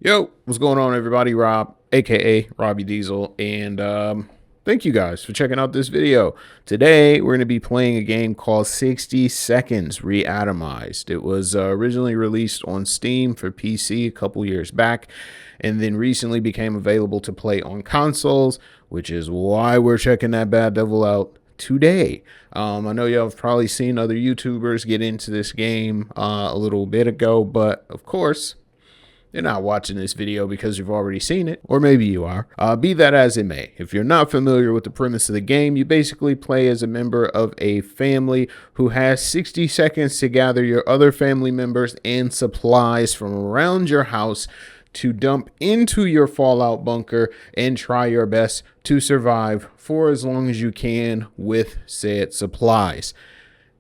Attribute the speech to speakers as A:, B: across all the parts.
A: Yo, what's going on, everybody? Rob, aka Robbie Deezle, and thank you guys for checking out this video. Today, we're going to be playing a game called 60 Seconds Reatomized. It was originally released on Steam for PC a couple years back, and then recently became available to play on consoles, which is why we're checking that bad devil out today. I know y'all have probably seen other YouTubers get into this game a little bit ago, but of course, you're not watching this video because you've already seen it, or maybe you are. Be that as it may, if you're not familiar with the premise of the game, you basically play as a member of a family who has 60 seconds to gather your other family members and supplies from around your house to dump into your fallout bunker and try your best to survive for as long as you can with said supplies.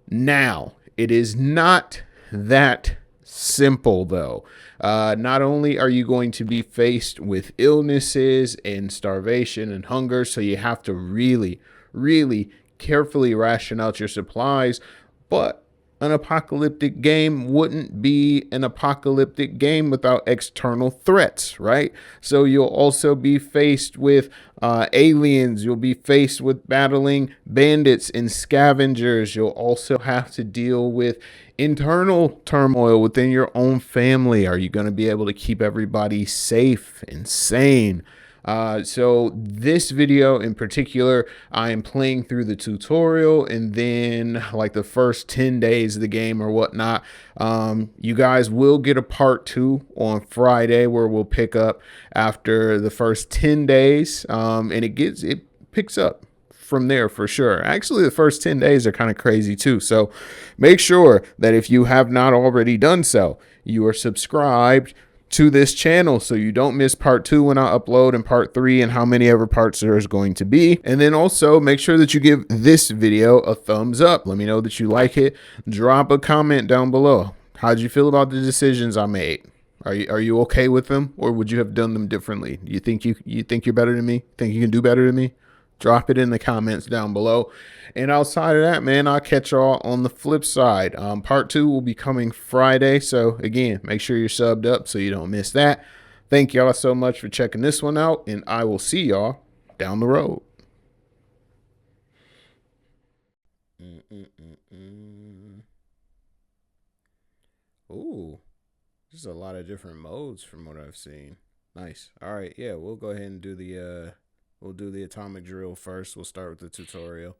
A: Now, it is not that simple, though. Not only are you going to be faced with illnesses and starvation and hunger, so you have to really carefully ration out your supplies, but an apocalyptic game wouldn't be an apocalyptic game without external threats, right? So you'll also be faced with aliens. You'll be faced with battling bandits and scavengers. You'll also have to deal with internal turmoil within your own family. Are you going to be able to keep everybody safe and sane? So this video in particular, I am playing through the tutorial, and then like the first 10 days of the game or whatnot. You guys will get a part 2 on Friday where we'll pick up after the first 10 days. And it picks up from there for sure. Actually, the first 10 days are kind of crazy too. So make sure that if you have not already done so, you are subscribed to this channel so you don't miss part 2 when I upload, and part 3 and how many ever parts there is going to be. And then also make sure that you give this video a thumbs up. Let me know that you like it. Drop a comment down below. How'd you feel about the decisions I made? Are you okay with them, or would you have done them differently? You think you're better than me? Think you can do better than me? Drop it in the comments down below. And outside of that, man, I'll catch y'all on the flip side. Part 2 will be coming Friday. So again, make sure you're subbed up so you don't miss that. Thank y'all so much for checking this one out, and I will see y'all down the road. Ooh, there's a lot of different modes from what I've seen. Nice. All right, yeah, we'll go ahead and do the atomic drill first. We'll start with the tutorial,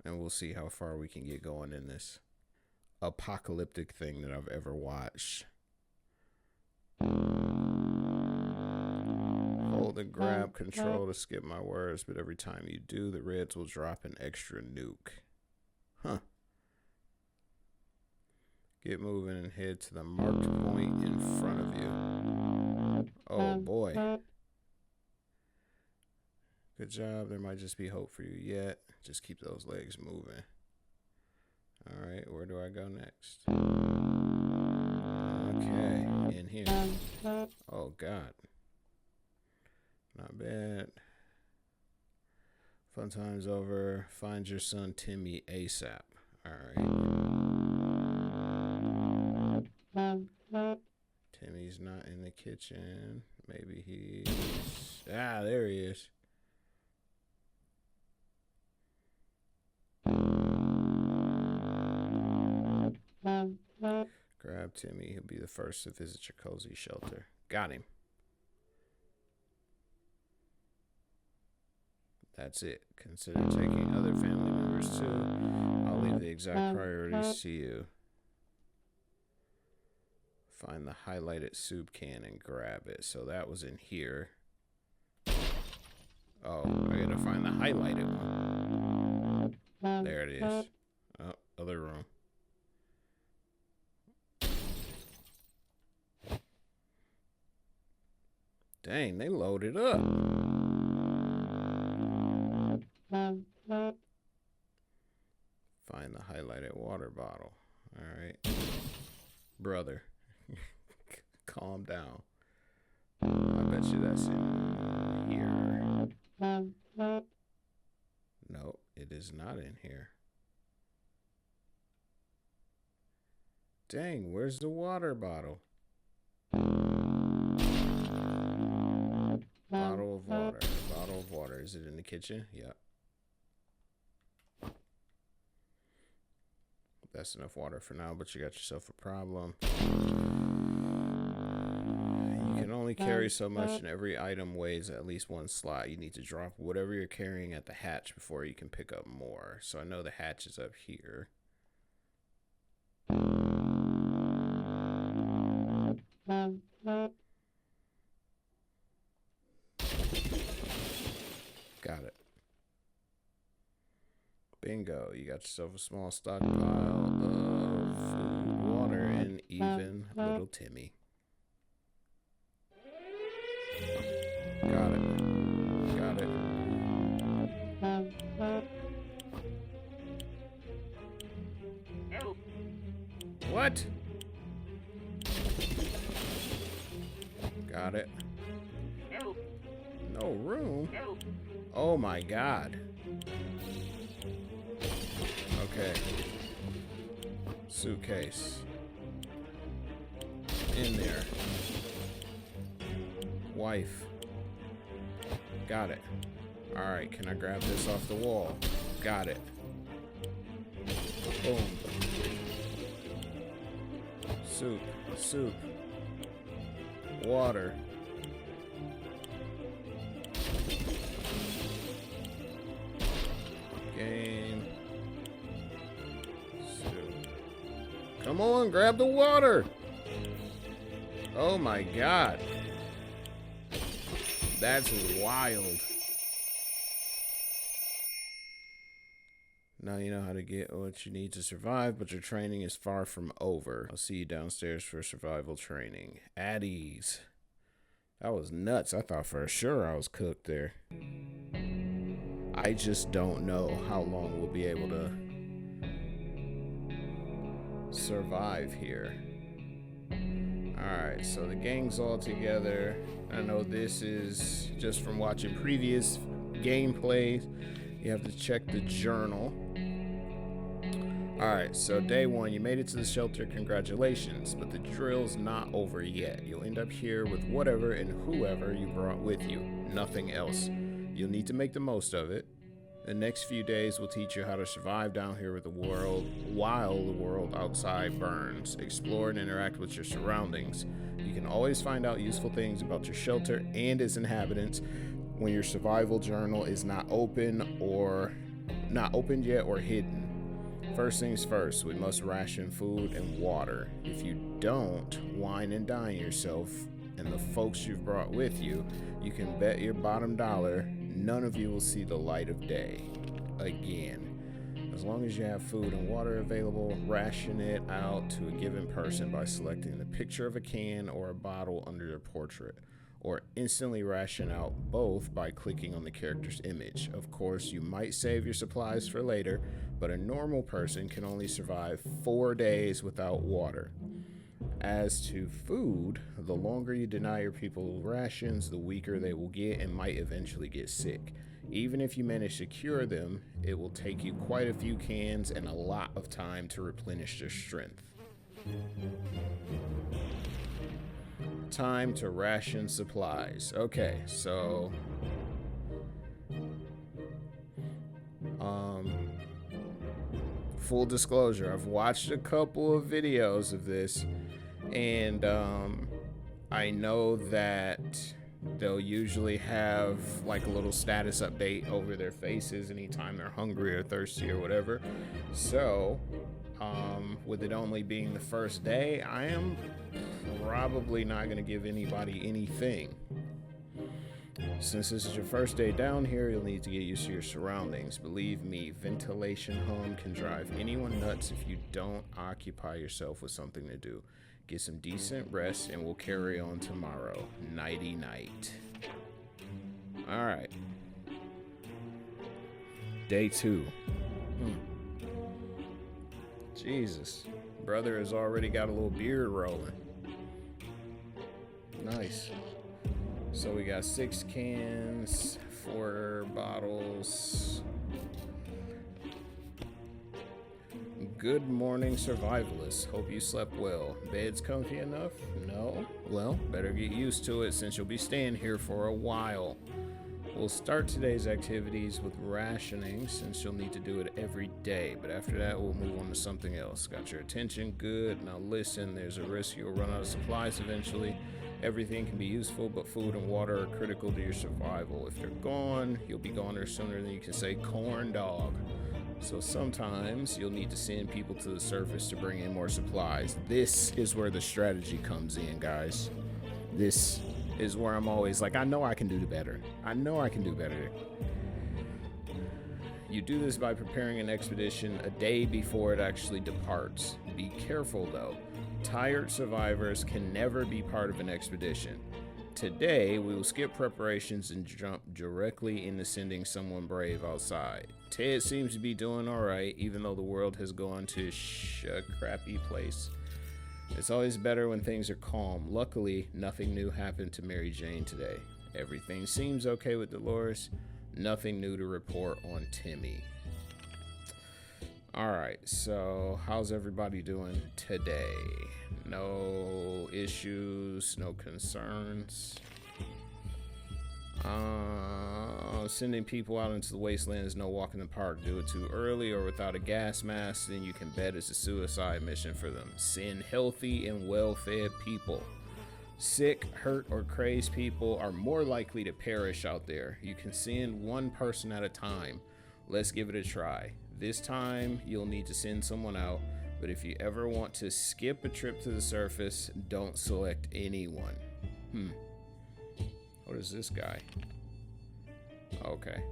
A: and we'll see how far we can get going in this apocalyptic thing that I've ever watched. Hold and grab control to skip my words, but every time you do, the reds will drop an extra nuke. Huh. Get moving and head to the marked point in front of you. Oh boy. Good job. There might just be hope for you yet. Just keep those legs moving. All right, where do I go next? Okay, in here. Oh, God. Not bad. Fun time's over. Find your son Timmy ASAP. All right. Timmy's not in the kitchen. Maybe he's... Ah, there he is. Grab Timmy. He'll be the first to visit your cozy shelter. Got him. That's it. Consider taking other family members too. I'll leave the exact priorities to you. Find the highlighted soup can and grab it. So that was in here. Oh, I gotta find the highlighted one. There it is. Oh, other room. Dang, they loaded up. Find the highlighted water bottle. All right. Brother, calm down. I bet you that's in here. No, it is not in here. Dang, where's the water bottle? Is it in the kitchen? Yeah. That's enough water for now, but you got yourself a problem. You can only carry so much, and every item weighs at least one slot. You need to drop whatever you're carrying at the hatch before you can pick up more. So I know the hatch is up here. Got it. Bingo. You got yourself a small stockpile of food, water, and even little Timmy. Got it. Got it. What? Got it. No room? Oh my god. Okay. Suitcase. In there. Wife. Got it. Alright, can I grab this off the wall? Got it. Boom. Soup. Soup. Water. Game. Soup. Come on, grab the water! Oh my god. That's wild. Now you know how to get what you need to survive, but your training is far from over. I'll see you downstairs for survival training. At ease. That was nuts. I thought for sure I was cooked there. I just don't know how long we'll be able to survive here. Alright, so the gang's all together. I know this is just from watching previous gameplays. You have to check the journal. Alright, so day one, you made it to the shelter, congratulations, but the drill's not over yet. You'll end up here with whatever and whoever you brought with you, nothing else. You'll need to make the most of it. The next few days will teach you how to survive down here with the world while the world outside burns. Explore and interact with your surroundings. You can always find out useful things about your shelter and its inhabitants when your survival journal is not open or not opened yet or hidden. First things first, we must ration food and water. If you don't, wine and dine yourself and the folks you've brought with you, you can bet your bottom dollar none of you will see the light of day again. As long as you have food and water available, ration it out to a given person by selecting the picture of a can or a bottle under their portrait, or instantly ration out both by clicking on the character's image. Of course, you might save your supplies for later, but a normal person can only survive 4 days without water. As to food, the longer you deny your people rations, the weaker they will get and might eventually get sick. Even if you manage to cure them, it will take you quite a few cans and a lot of time to replenish their strength. Time to ration supplies. Okay, so full disclosure, I've watched a couple of videos of this, and I know that they'll usually have like a little status update over their faces anytime they're hungry or thirsty or whatever. So with it only being the first day, I am probably not going to give anybody anything. Since this is your first day down here, you'll need to get used to your surroundings. Believe me, ventilation hum can drive anyone nuts if you don't occupy yourself with something to do. Get some decent rest and we'll carry on tomorrow. Nighty night. Alright. Day 2. Jesus. Brother has already got a little beard rolling. Nice. So we got 6 cans, 4 bottles. Good morning, survivalists. Hope you slept well. Bed's comfy enough? No? Well, better get used to it since you'll be staying here for a while. We'll start today's activities with rationing, since you'll need to do it every day, but after that we'll move on to something else. Got your attention? Good. Now listen, there's a risk you'll run out of supplies eventually. Everything can be useful, but food and water are critical to your survival. If they're gone, you'll be goner sooner than you can say corn dog. So sometimes you'll need to send people to the surface to bring in more supplies. This is where the strategy comes in, guys. This is where I'm always like, I know I can do better. I know I can do better. You do this by preparing an expedition a day before it actually departs. Be careful though. Tired survivors can never be part of an expedition. Today, we will skip preparations and jump directly into sending someone brave outside. Ted seems to be doing alright, even though the world has gone to a crappy place. It's always better when things are calm. Luckily, nothing new happened to Mary Jane today. Everything seems okay with Dolores. Nothing new to report on Timmy. Alright, so how's everybody doing today? No issues, no concerns. Sending people out into the wasteland is no walk in the park. Do it too early or without a gas mask, then you can bet it's a suicide mission for them. Send healthy and well-fed people. Sick, hurt, or crazed people are more likely to perish out there. You can send one person at a time. Let's give it a try. This time, you'll need to send someone out, but if you ever want to skip a trip to the surface, don't select anyone. What is this guy? Okay.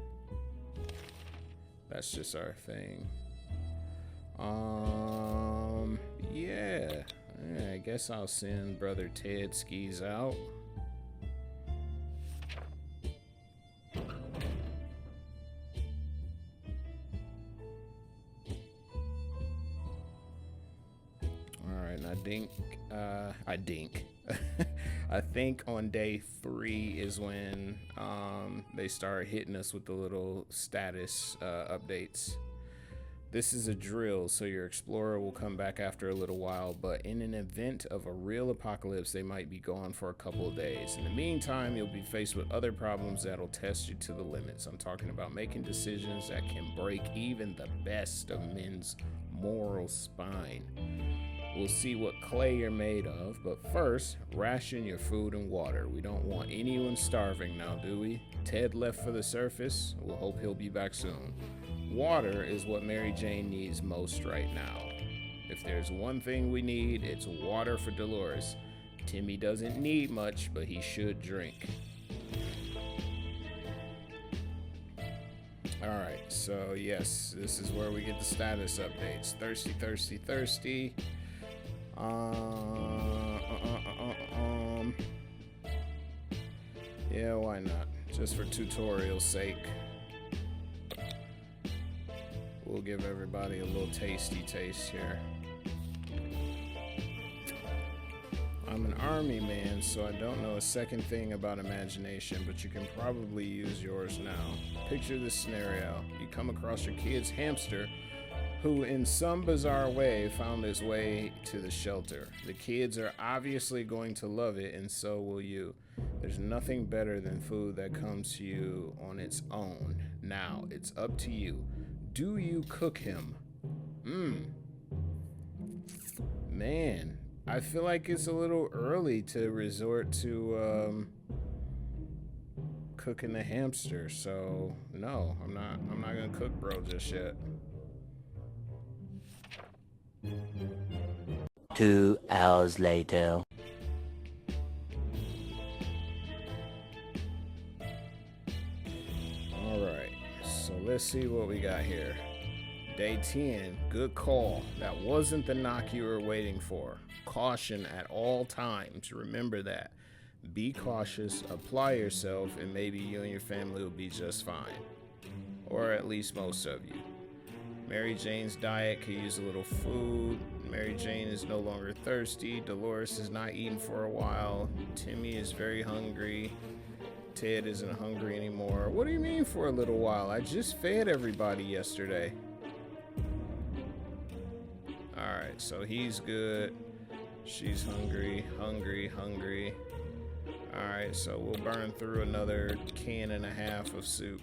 A: That's just our thing. Yeah. I guess I'll send Brother Ted Skis out. And I think on day 3 is when they start hitting us with the little status updates. This is a drill, so your explorer will come back after a little while, but in an event of a real apocalypse, they might be gone for a couple of days. In the meantime, you'll be faced with other problems that'll test you to the limits. I'm talking about making decisions that can break even the best of men's moral spine. We'll see what clay you're made of, but first, ration your food and water. We don't want anyone starving now, do we? Ted left for the surface. We'll hope he'll be back soon. Water is what Mary Jane needs most right now. If there's one thing we need, it's water for Dolores. Timmy doesn't need much, but he should drink. Alright, so yes, this is where we get the status updates. Thirsty, thirsty, thirsty. Yeah, why not? Just for tutorial's sake. We'll give everybody a little tasty taste here. I'm an army man, so I don't know a second thing about imagination, but you can probably use yours now. Picture this scenario. You come across your kid's hamster, who in some bizarre way found its way to the shelter. The kids are obviously going to love it, and so will you. There's nothing better than food that comes to you on its own. Now, it's up to you. Do you cook him? Man, I feel like it's a little early to resort to cooking the hamster, so no, I'm not gonna cook bro just yet.
B: 2 hours later.
A: Alright, so let's see what we got here. Day 10, good call. That wasn't the knock you were waiting for. Caution at all times, remember that. Be cautious, apply yourself, and maybe you and your family will be just fine. Or at least most of you. Mary Jane's diet could use a little food. Mary Jane is no longer thirsty. Dolores is not eating for a while. Timmy is very hungry. Ted isn't hungry anymore. What do you mean for a little while? I just fed everybody yesterday. Alright, so he's good. She's hungry, hungry, hungry. Alright, so we'll burn through another can and a half of soup.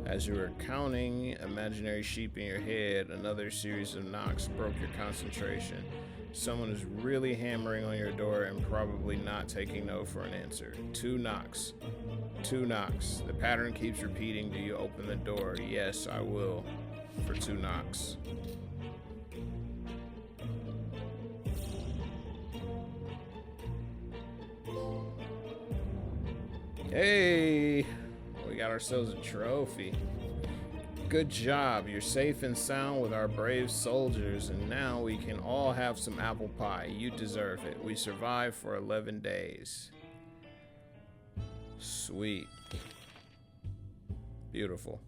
A: As you were counting imaginary sheep in your head, another series of knocks broke your concentration. Someone is really hammering on your door and probably not taking no for an answer. 2 knocks. 2 knocks. The pattern keeps repeating. Do you open the door? Yes, I will. For 2 knocks. Hey! We got ourselves a trophy. Good job. You're safe and sound with our brave soldiers, and now we can all have some apple pie. You deserve it. We survived for 11 days. Sweet. Beautiful.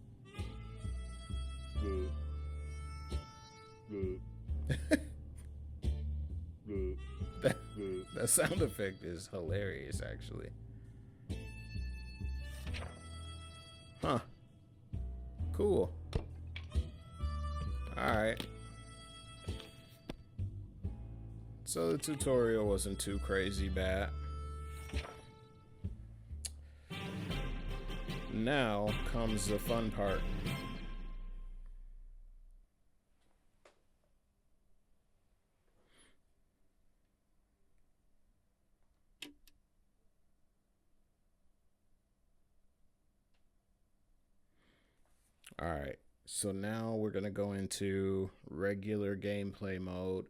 A: That sound effect is hilarious, actually. Huh. Cool. Alright. So the tutorial wasn't too crazy bad. Now comes the fun part. Alright, so now we're going to go into regular gameplay mode,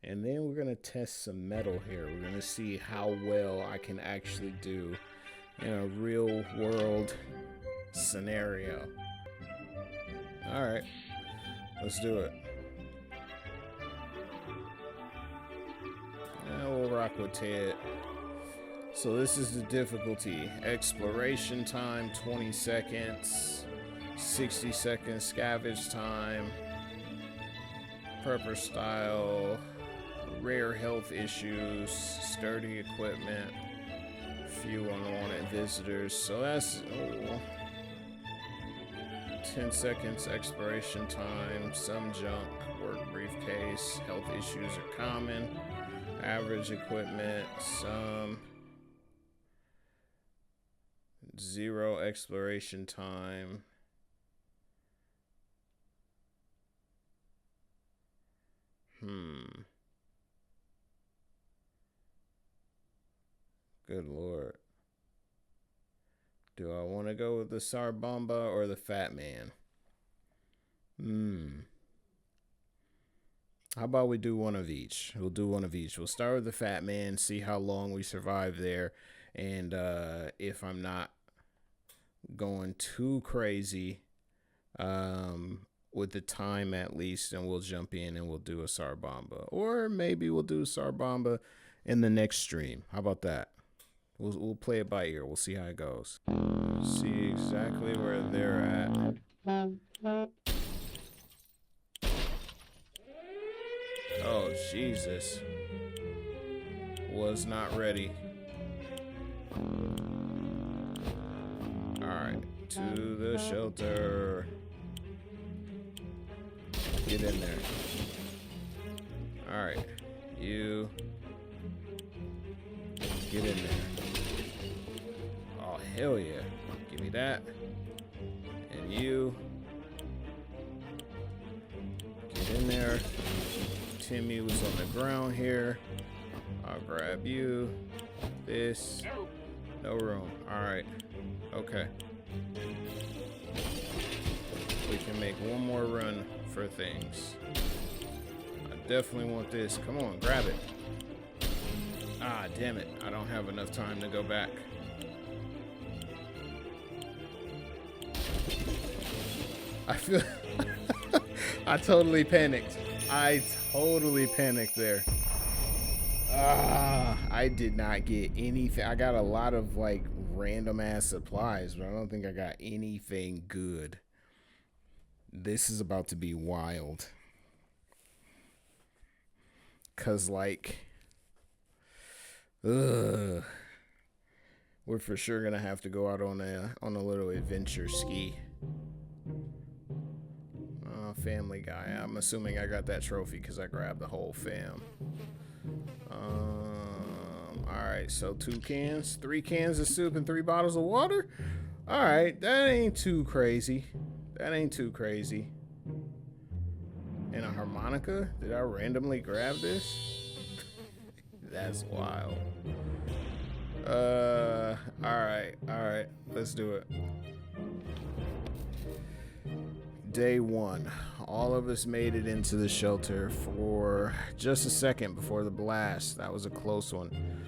A: and then we're going to test some metal here. We're going to see how well I can actually do in a real world scenario. Alright, let's do it. Now we'll rock with Ted. So this is the difficulty. Exploration time, 20 seconds. 60 seconds scavenge time, prepper style, rare health issues, sturdy equipment, few unwanted visitors. So that's 10 seconds exploration time, some junk, work briefcase, health issues are common, average equipment, some 0 exploration time. Good Lord. Do I want to go with the Sarbamba or the Fat Man? How about we do one of each? We'll do one of each. We'll start with the Fat Man, see how long we survive there, and if I'm not going too crazy, with the time at least, and we'll jump in and we'll do a Sarbamba. Or maybe we'll do a Sarbamba in the next stream. How about that? We'll play it by ear. We'll see how it goes. See exactly where they're at. Oh, Jesus. Was not ready. Alright, to the shelter. Get in there. Alright, you get in there. Oh, hell yeah. Give me that. And you get in there. Timmy was on the ground here. I'll grab you. This. No room. Alright. Okay. We can make one more run for things. I definitely want this. Come on, grab it. Ah, damn it. I don't have enough time to go back. I feel... I totally panicked. I totally panicked there. I did not get anything. I got a lot of like random ass supplies, but I don't think I got anything good. This is about to be wild. Cause like, we're for sure gonna have to go out on a little adventure ski. Family Guy. I'm assuming I got that trophy because I grabbed the whole fam. Alright, so 2 cans, 3 cans of soup, and 3 bottles of water? Alright, that ain't too crazy. That ain't too crazy. And a harmonica? Did I randomly grab this? That's wild. Alright, let's do it. Day 1. All of us made it into the shelter for just a second before the blast. That was a close one.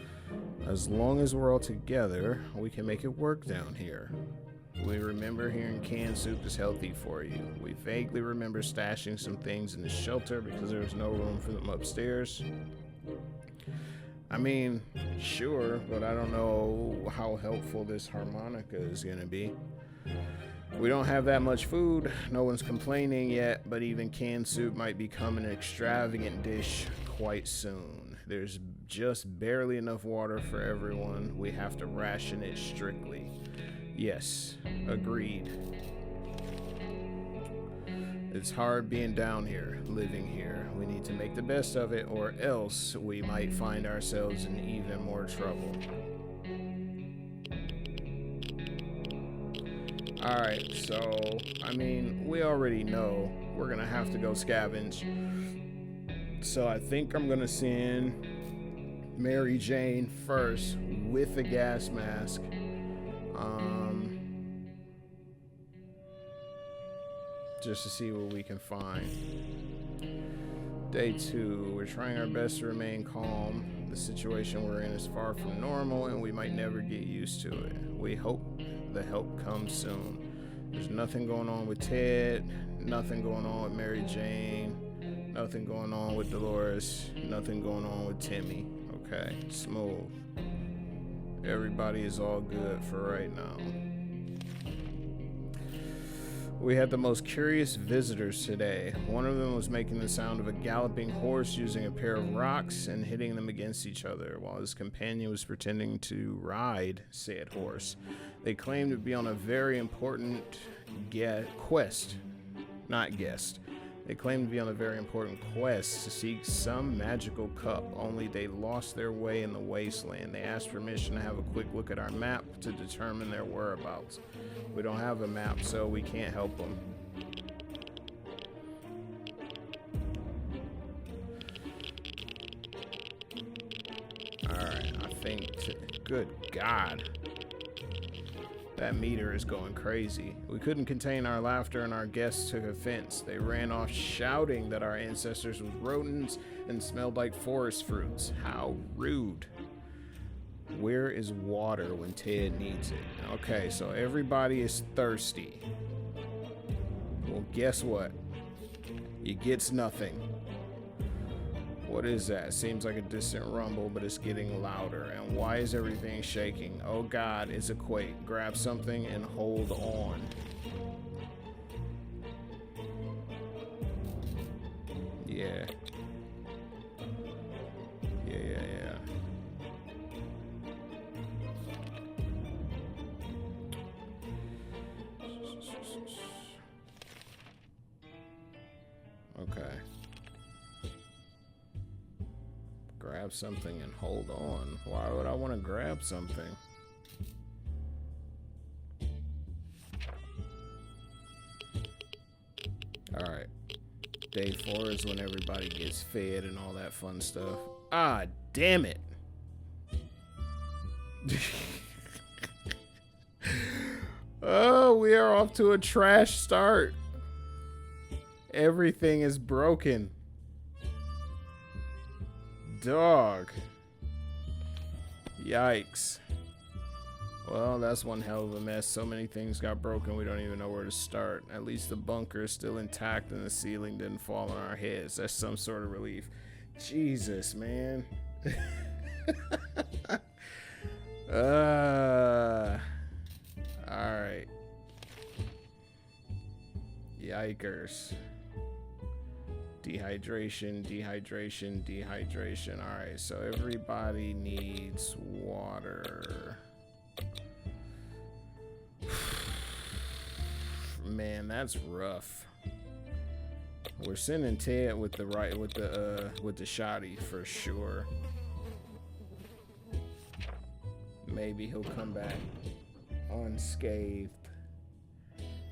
A: As long as we're all together, we can make it work down here. We remember hearing canned soup is healthy for you. We vaguely remember stashing some things in the shelter because there was no room for them upstairs. I mean, sure, but I don't know how helpful this harmonica is gonna be. We don't have that much food, no one's complaining yet, but even canned soup might become an extravagant dish quite soon. There's just barely enough water for everyone. We have to ration it strictly. Yes, agreed. It's hard being down here, living here. We need to make the best of it, or else we might find ourselves in even more trouble. Alright, so, I mean, we already know we're gonna have to go scavenge. So I think I'm gonna send Mary Jane first with a gas mask. Just to see what we can find. Day 2, we're trying our best to remain calm. The situation we're in is far from normal and we might never get used to it. We hope the help comes soon. There's nothing going on with Ted, nothing going on with Mary Jane, nothing going on with Dolores, nothing going on with Timmy. Okay, smooth. Everybody is all good for right now. We had the most curious visitors today. One of them was making the sound of a galloping horse using a pair of rocks and hitting them against each other, while his companion was pretending to ride said horse. They claimed to be on a very important quest. Not guest. They claimed to be on a very important quest to seek some magical cup, only they lost their way in the wasteland. They asked permission to have a quick look at our map to determine their whereabouts. We don't have a map, so we can't help them. Alright, I think... Good God. That meter is going crazy. We couldn't contain our laughter and our guests took offense. They ran off shouting that our ancestors was rodents and smelled like forest fruits. How rude. Where is water when Ted needs it? Okay, so everybody is thirsty. Well, guess what? You gets nothing. What is that? Seems like a distant rumble, but it's getting louder. And why is everything shaking? Oh God, it's a quake. Grab something and hold on. Yeah. Yeah. Okay. Grab something and hold on. Why would I want to grab something? Alright. Day 4 is when everybody gets fed and all that fun stuff. Ah, damn it! Oh, we are off to a trash start. Everything is broken. Dog. Yikes. Well, that's one hell of a mess. So many things got broken, we don't even know where to start. At least the bunker is still intact and the ceiling didn't fall on our heads. That's some sort of relief. Jesus, man. Alright. Yikers. Dehydration. Alright, so everybody needs water. Man, that's rough. We're sending Ted with the shotty for sure. Maybe he'll come back unscathed.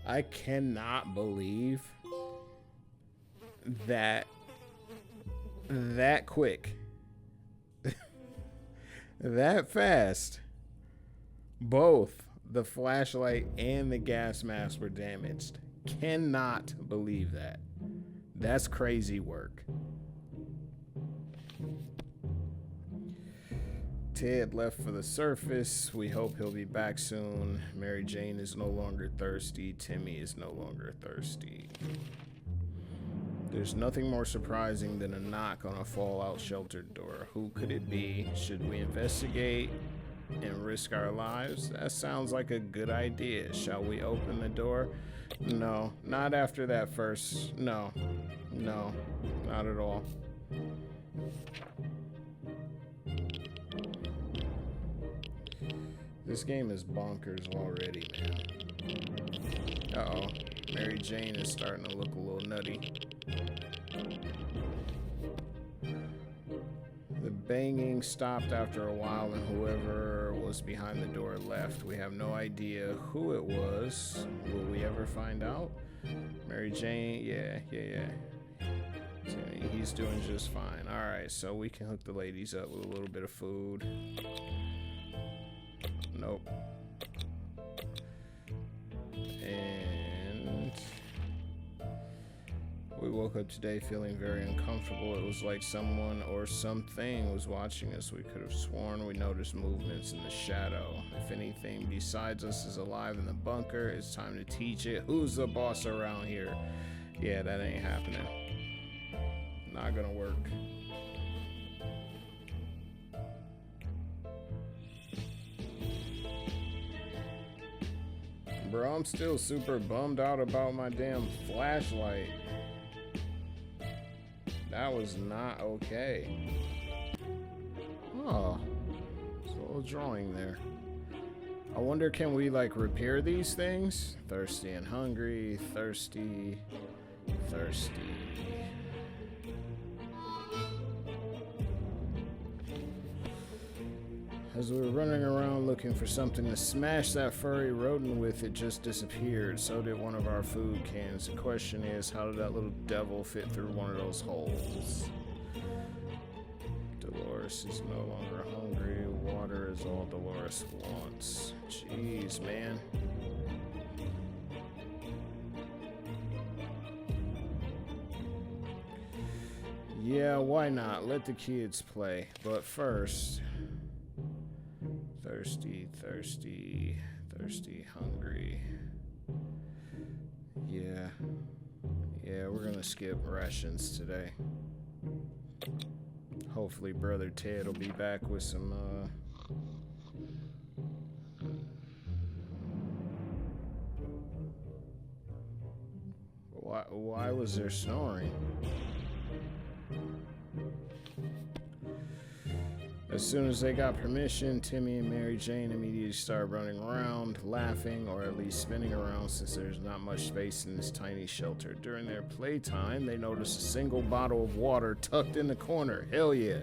A: I cannot believe that quick, that fast, both the flashlight and the gas mask were damaged. Cannot believe that. That's crazy work. Ted left for the surface. We hope he'll be back soon. Mary Jane is no longer thirsty. Timmy is no longer thirsty. There's nothing more surprising than a knock on a fallout shelter door. Who could it be? Should we investigate and risk our lives? That sounds like a good idea. Shall we open the door? No, not after that first. No, not at all. This game is bonkers already, man. Uh-oh. Mary Jane is starting to look a little nutty. The banging stopped after a while and whoever was behind the door left. We have no idea who it was. Will we ever find out? Mary Jane, yeah. He's doing just fine. Alright, so we can hook the ladies up with a little bit of food. Nope. And we woke up today feeling very uncomfortable. It was like someone or something was watching us. We could have sworn we noticed movements in the shadow. If anything besides us is alive in the bunker, it's time to teach it. Who's the boss around here? Yeah, that ain't happening. Not gonna work. Bro, I'm still super bummed out about my damn flashlight. That was not okay. Oh, there's a little drawing there. I wonder, can we like repair these things? Thirsty and hungry, thirsty. As we were running around looking for something to smash that furry rodent with, it just disappeared. So did one of our food cans. The question is, how did that little devil fit through one of those holes? Dolores is no longer hungry. Water is all Dolores wants. Jeez, man. Yeah, why not? Let the kids play. But first... Thirsty, hungry. Yeah, we're gonna skip rations today. Hopefully Brother Ted will be back with some, Why was there snoring? As soon as they got permission, Timmy and Mary Jane immediately started running around, laughing, or at least spinning around since there's not much space in this tiny shelter. During their playtime, they noticed a single bottle of water tucked in the corner. Hell yeah.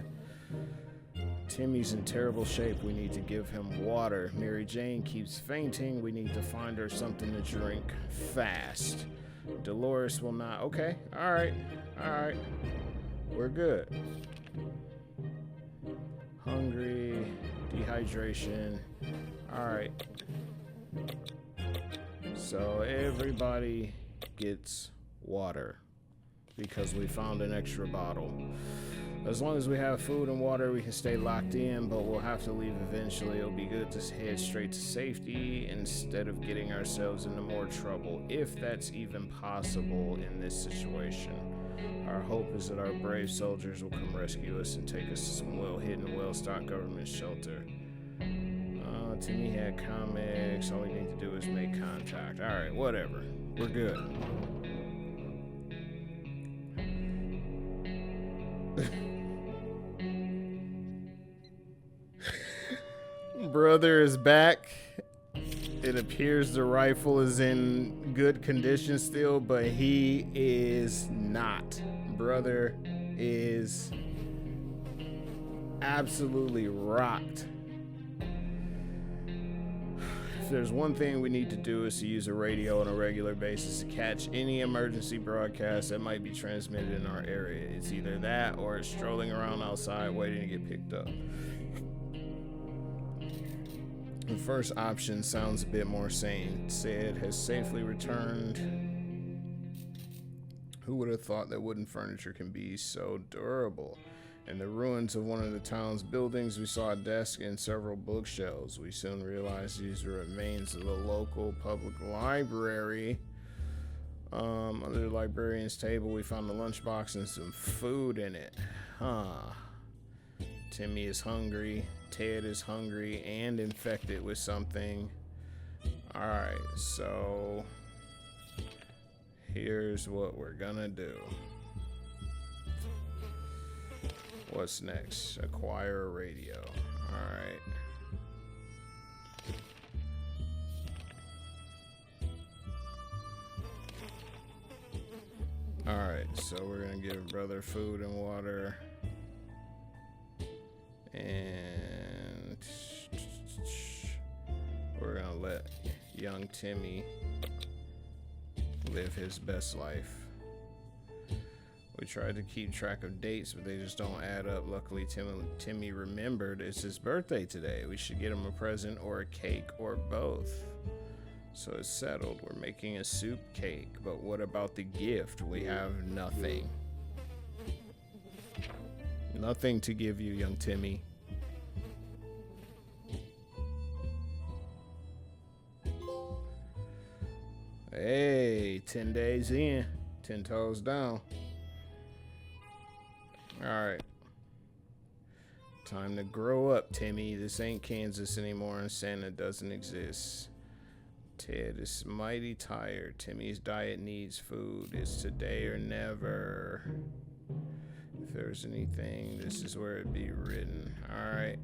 A: Timmy's in terrible shape. We need to give him water. Mary Jane keeps fainting. We need to find her something to drink fast. Dolores will not. Okay. All right. We're good. Hungry, dehydration. All right. So everybody gets water because we found an extra bottle. As long as we have food and water, we can stay locked in, but we'll have to leave eventually. It'll be good to head straight to safety instead of getting ourselves into more trouble, if that's even possible in this situation. Our hope is that our brave soldiers will come rescue us and take us to some well-hidden, well-stocked government shelter. Timmy had comics. All we need to do is make contact. All right, whatever. We're good. Brother is back. It appears the rifle is in good condition still, but he is not. Brother is absolutely rocked. If there's one thing we need to do is to use a radio on a regular basis to catch any emergency broadcast that might be transmitted in our area. It's either that or it's strolling around outside waiting to get picked up. The first option sounds a bit more sane. Said has safely returned. Who would have thought that wooden furniture can be so durable? In the ruins of one of the town's buildings, we saw a desk and several bookshelves. We soon realized these were remains of the local public library. Under the librarian's table, we found a lunchbox and some food in it. Timmy is hungry. Ted is hungry and infected with something. Alright, so here's what we're gonna do. What's next? Acquire a radio. Alright. Alright, so we're gonna give brother food and water. And we're gonna let young Timmy live his best life. We tried to keep track of dates, but they just don't add up. Luckily, Timmy remembered it's his birthday today. We should get him a present or a cake or both. So it's settled. We're making a soup cake. But what about the gift? We have nothing. Nothing to give you, young Timmy. Hey, 10 days in. 10 toes down. Alright. Time to grow up, Timmy. This ain't Kansas anymore and Santa doesn't exist. Ted is mighty tired. Timmy's diet needs food. It's today or never. If there's anything, this is where it'd be written. Alright.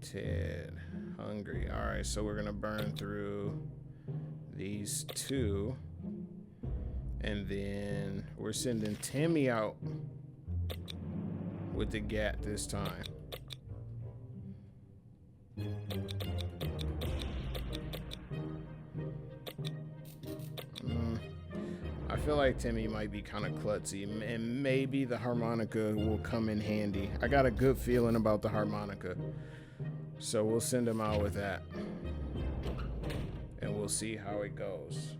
A: Ted. Hungry. Alright, so we're gonna burn through these two. And then we're sending Timmy out with the GAT this time. I feel like Timmy might be kind of klutzy, and maybe the harmonica will come in handy. I got a good feeling about the harmonica. So we'll send him out with that. And we'll see how it goes.